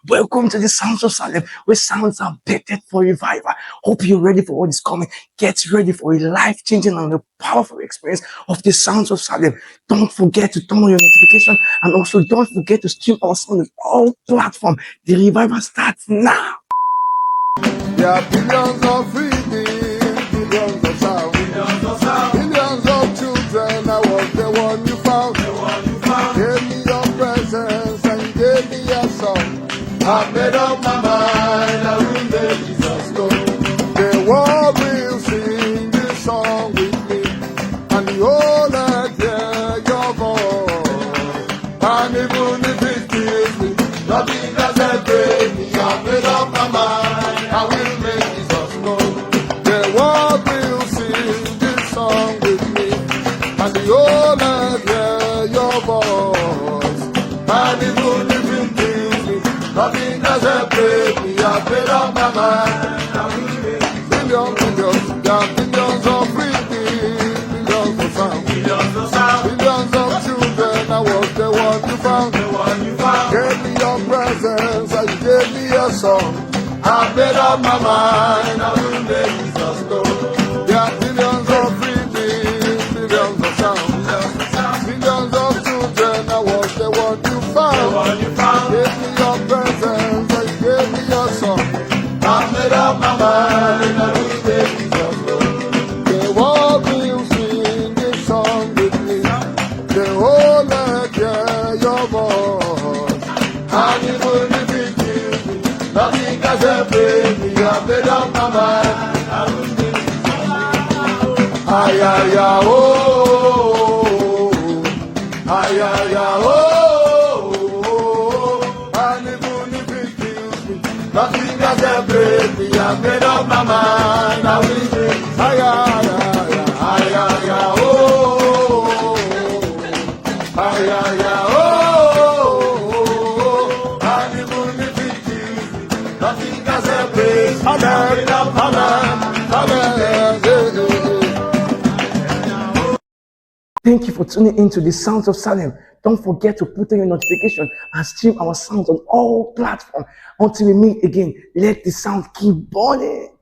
Welcome to the Sounds of Salem, where sounds are bettered for revival. Hope you're ready for what is coming. Get ready for a life-changing and a powerful experience of the Sounds of Salem. Don't forget to turn on your notification, and also don't forget to stream our sound on all platforms. The revival starts now. There are billions of reading, billions of sound, billions of children. I was the one you found. Gave me your presence and gave me your song. I made up my mind, I will make Jesus know. The world will sing this song with me, and the whole earth hear your voice. And even if it kills me, nothing can separate me. I made up my mind, I will make Jesus know. The world will sing this song with me, and the whole earth hear your voice. And even if it kills me, nothing can separate me. I made up my mind, I will make billions, billions, there are billions of reading, billions of sound, billions of children. I was the one you found. Gave me your presence and you gave me your song. I made up my mind, I will make Jesus know. There are billions of reading, billions of sound, billions of children. I was the one you found. Gave me your presence and you gave me your song. I made up my mind, I will make Jesus know. The world will sing this song with me. The whole earth hear your voice. And even if it kills me, nothing can separate me. I made up my mind, I will make Jesus know. Ay, ay, ay, oh, ay, ay, ay, oh. And even if it kills me, nothing can separate me. I made up my mind, I will make Jesus know. Ay, ay, ay, ay, ay, ay, oh, ay, ay, ay, oh. And even if it kills me, nothing can separate me. I made up my mind, I will make Jesus know. Thank you for tuning into the Sounds of Salem. Don't forget to put on your notification and stream our sounds on all platforms. Until we meet again, let the sound keep burning.